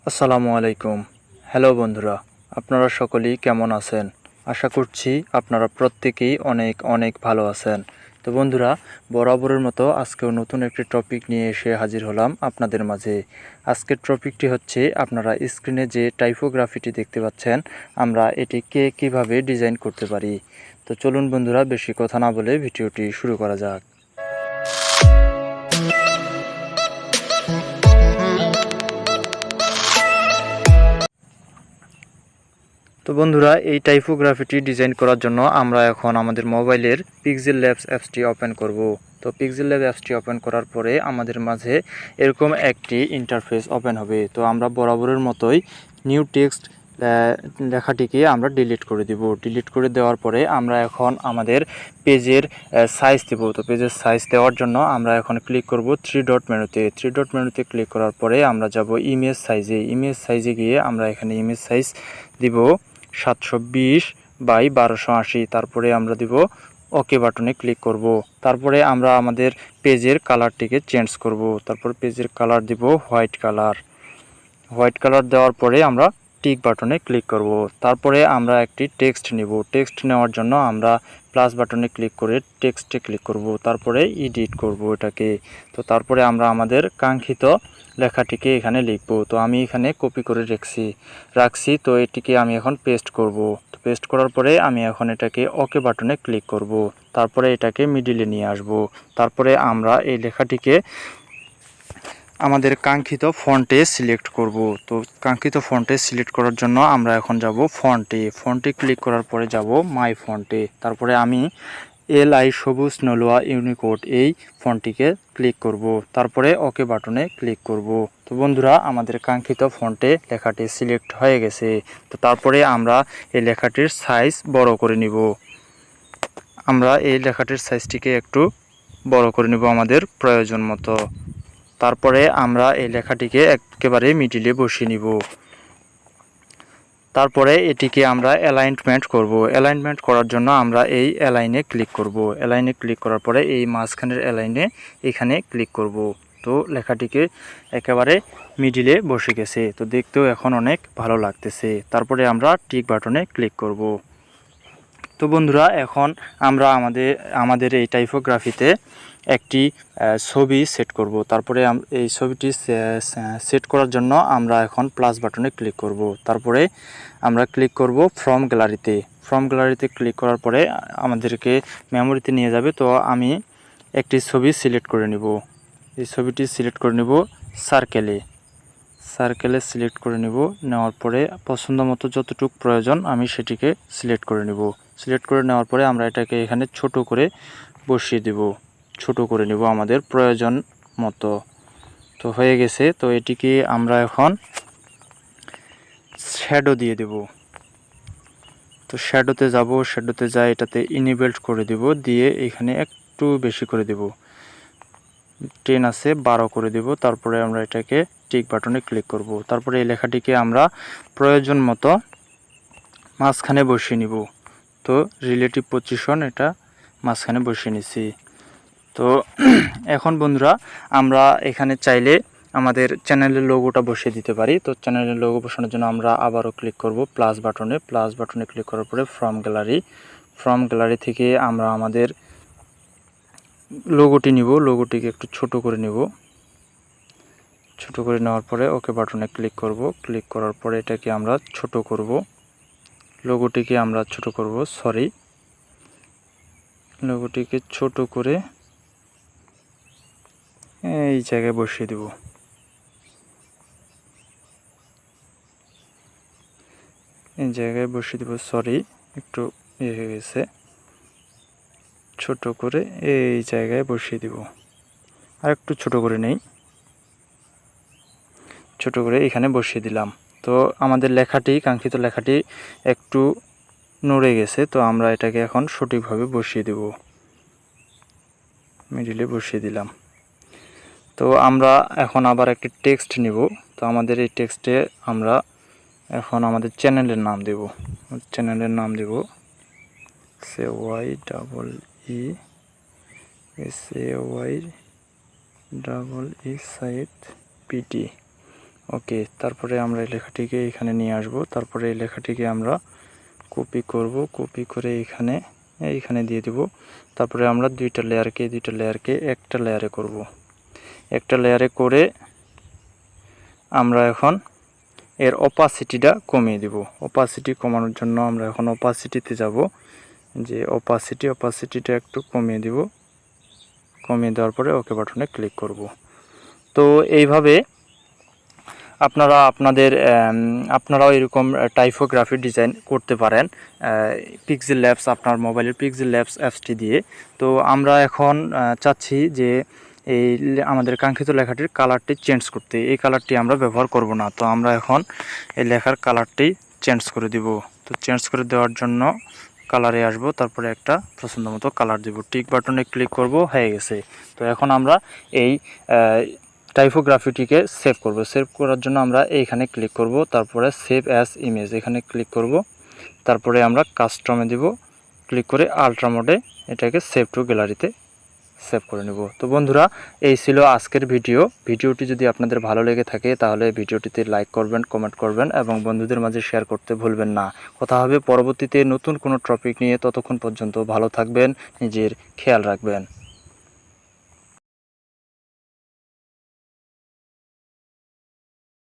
আসসালামু আলাইকুম। হ্যালো বন্ধুরা, আপনারা সকলেই কেমন আছেন? আশা করছি আপনারা প্রত্যেকেই অনেক অনেক ভালো আছেন। তো বন্ধুরা, বরাবরের মতো আজকেও নতুন একটি টপিক নিয়ে এসে হাজির হলাম আপনাদের মাঝে। আজকের টপিকটি হচ্ছে, আপনারা স্ক্রিনে যে টাইপোগ্রাফিটি দেখতে পাচ্ছেন, আমরা এটিকে কিভাবে ডিজাইন করতে পারি। তো চলুন বন্ধুরা, বেশি কথা না বলে ভিডিওটি শুরু করা যাক। তো বন্ধুরা, এই টাইপোগ্রাফিটি ডিজাইন করার জন্য আমরা এখন আমাদের মোবাইলের পিক্সেল ল্যাবস অ্যাপসটি ওপেন করব। তো পিক্সেল ল্যাব অ্যাপসটি ওপেন করার পরে আমাদের মাঝে এরকম একটি ইন্টারফেস ওপেন হবে। তো আমরা বরাবরের মতোই নিউ টেক্সট লেখাটিকে আমরা ডিলিট করে দিব। ডিলিট করে দেওয়ার পরে আমরা এখন আমাদের পেজের সাইজ দেব। তো পেজের সাইজ দেওয়ার জন্য আমরা এখন ক্লিক করব থ্রি ডট মেনুতে ক্লিক করার পরে আমরা যাব ইমেজ সাইজে গিয়ে আমরা এখানে ইমেজ সাইজ দিব 720 বাই 1280। তারপরে আমরা দিব ওকে বাটনে ক্লিক করব। তারপরে আমরা আমাদের পেজের কালারটিকে চেঞ্জ করব। তারপর পেজের কালার দিব হোয়াইট কালার দেওয়ার পরে আমরা টিক বাটনে ক্লিক করব। তারপরে আমরা একটি টেক্সট নিব। টেক্সট নেওয়ার জন্য আমরা প্লাস বাটনে ক্লিক করে টেক্সটে ক্লিক করব। তারপরে এডিট করব এটাকে। তো তারপরে আমরা আমাদের কাঙ্ক্ষিত লেখাটিকে এখানে লিখব। তো আমি এখানে কপি করে রাখছি। তো এটিকে আমি এখন পেস্ট করব। তো পেস্ট করার পরে আমি এখন এটাকে ওকে বাটনে ক্লিক করব। তারপরে এটাকে মিডিলে নিয়ে আসব। তারপরে আমরা এই লেখাটিকে আমাদের কাঙ্ক্ষিত ফন্টে সিলেক্ট করব। তো কাঙ্ক্ষিত ফন্টে সিলেক্ট করার জন্য আমরা এখন যাব ফন্টে ক্লিক করার পরে যাব মাই ফন্টে। তারপরে আমি LI সবুজ নলোয়া ইউনিকোড এই ফন্টটিকে ক্লিক করব। তারপরে ওকে বাটনে ক্লিক করব। তো বন্ধুরা, আমাদের কাঙ্ক্ষিত ফন্টে লেখাটি সিলেক্ট হয়ে গেছে। তো তারপরে আমরা এই লেখাটির সাইজ বড় করে নিব। আমরা এই লেখাটির সাইজটিকে একটু বড় করে নিব আমাদের প্রয়োজন মতো। তারপরে আমরা এই লেখাটিকে একেবারে মিডিলে বসিয়ে নিব। তারপরে এটিকে আমরা অ্যালাইনমেন্ট করব। অ্যালাইনমেন্ট করার জন্য আমরা এই অ্যালাইনে ক্লিক করব। অ্যালাইনে ক্লিক করার পরে এই মাঝখানের অ্যালাইনে এখানে ক্লিক করব। তো লেখাটিকে একেবারে মিডিলে বসে গেছে। তো দেখতেও এখন অনেক ভালো লাগতেছে। তারপরে আমরা টিক বাটনে ক্লিক করব। তো বন্ধুরা, এখন আমরা আমাদের এই টাইপোগ্রাফিতে একটি ছবি সেট করব। তারপরে এই ছবিটি সেট করার জন্য আমরা এখন প্লাস বাটনে ক্লিক করব। তারপরে আমরা ক্লিক করব ফ্রম গ্যালারিতে ক্লিক করার পরে আমাদেরকে মেমোরিতে নিয়ে যাবে। তো আমি একটি ছবি সিলেক্ট করে নিব। এই ছবিটি সিলেক্ট করে নিব সার্কেলে সিলেক্ট করে নিব। নেওয়ার পরে পছন্দ মতো যতটুকু প্রয়োজন আমি সেটিকে সিলেক্ট করে নিব। সিলেক্ট করে নেওয়ার পরে আমরা এটাকে এখানে ছোট করে বসিয়ে দেব। ছোট করে নিব আমাদের প্রয়োজন মতো। তো হয়ে গেছে। তো এটিকে আমরা এখন শ্যাডো দিয়ে দেব। তো শ্যাডোতে যাব। শ্যাডোতে যাই এটাতে ইনেবলড করে দেব। দিয়ে এখানে একটু বেশি করে দেব। 10 আছে 12 করে দেব। তারপরে আমরা এটাকে টিক বাটনে ক্লিক করব। তারপরে এই লেখাটিকে আমরা প্রয়োজন মতো মাঝখানে বসিয়ে নিব। তো রিলেটিভ পজিশন এটা মাঝখানে বসিয়ে নিছি। তো এখন বন্ধুরা, আমরা এখানে চাইলে আমাদের চ্যানেলের লোগোটা বসিয়ে দিতে পারি। তো চ্যানেলের লোগো বসানোর জন্য আমরা আবারও ক্লিক করব প্লাস বাটনে ক্লিক করার পরে ফ্রম গ্যালারি থেকে আমরা আমাদের লোগোটি নিব। লোগোটিকে একটু ছোট করে নিব। ছোট করে নেওয়ার পরে ওকে বাটনে ক্লিক করব। ক্লিক করার পরে এটাকে আমরা ছোট করব। লোগোটিকে আমরা ছোট করব। লোগোটিকে ছোট করে এই জায়গায় বসিয়ে দেব। একটু হয়ে গেছে। ছোট করে এই জায়গায় বসিয়ে দেব। আর একটু ছোট করে নেই। ছোট করে এখানে বসিয়ে দিলাম। তো আমাদের কাঙ্ক্ষিত লেখাটি একটু নড়ে গেছে। তো আমরা এটাকে এখন সঠিকভাবে বসিয়ে দেব। মিডিলে বসিয়ে দিলাম। তো আমরা এখন আবার একটি টেক্সট নিব। তো আমাদের এই টেক্সটে আমরা এখন আমাদের চ্যানেলের নাম দেব। Sayeed PT। ওকে, তারপরে আমরা এই লেখাটিকে এখানে নিয়ে আসব। তারপরে এই লেখাটিকে আমরা কপি করব, কপি করে এইখানে দিয়ে দিব। তারপরে আমরা দুইটা লেয়ারকে একটা লেয়ারে করব। একটা লেয়ারে করে আমরা এখন এর অপাসিটিটা কমিয়ে দিব। অপাসিটি কমানোর জন্য আমরা এখন অপাসিটিতে যাব, যে অপাসিটিটা একটু কমিয়ে দিব। কমিয়ে দেওয়ার পরে ওকে বাটনে ক্লিক করব। তো এইভাবে আপনারাও এরকম টাইপোগ্রাফি ডিজাইন করতে পারেন পিক্সেল ল্যাবস, আপনার মোবাইলের পিক্সেল ল্যাবস অ্যাপসটি দিয়ে। তো আমরা এখন চাচ্ছি যে এই আমাদের কাঙ্ক্ষিত লেখাটির কালারটি চেঞ্জ করতে। এই কালারটি আমরা ব্যবহার করব না, তো আমরা এখন এই লেখার কালারটি চেঞ্জ করে দিব। তো চেঞ্জ করে দেওয়ার জন্য কালারে আসব, তারপরে একটা পছন্দ মতো কালার দেব, টিক বাটনে ক্লিক করব, হয়ে গেছে। তো এখন আমরা এই টাইপোগ্রাফিটিকে সেভ করব। সেভ করার জন্য আমরা এইখানে ক্লিক করব, তারপরে সেভ অ্যাজ ইমেজ এখানে ক্লিক করব, তারপরে আমরা কাস্টমে দিব, ক্লিক করে আলট্রা মোডে এটাকে সেভ টু গ্যালারিতে সেভ করে নেব। তো বন্ধুরা, এই ছিল আজকের ভিডিওটি যদি আপনাদের ভালো লেগে থাকে তাহলে ভিডিওটিতে লাইক করবেন, কমেন্ট করবেন এবং বন্ধুদের মাঝে শেয়ার করতে ভুলবেন না। কথা হবে পরবর্তীতে নতুন কোনো টপিক নিয়ে। ততক্ষণ পর্যন্ত ভালো থাকবেন, নিজের খেয়াল রাখবেন।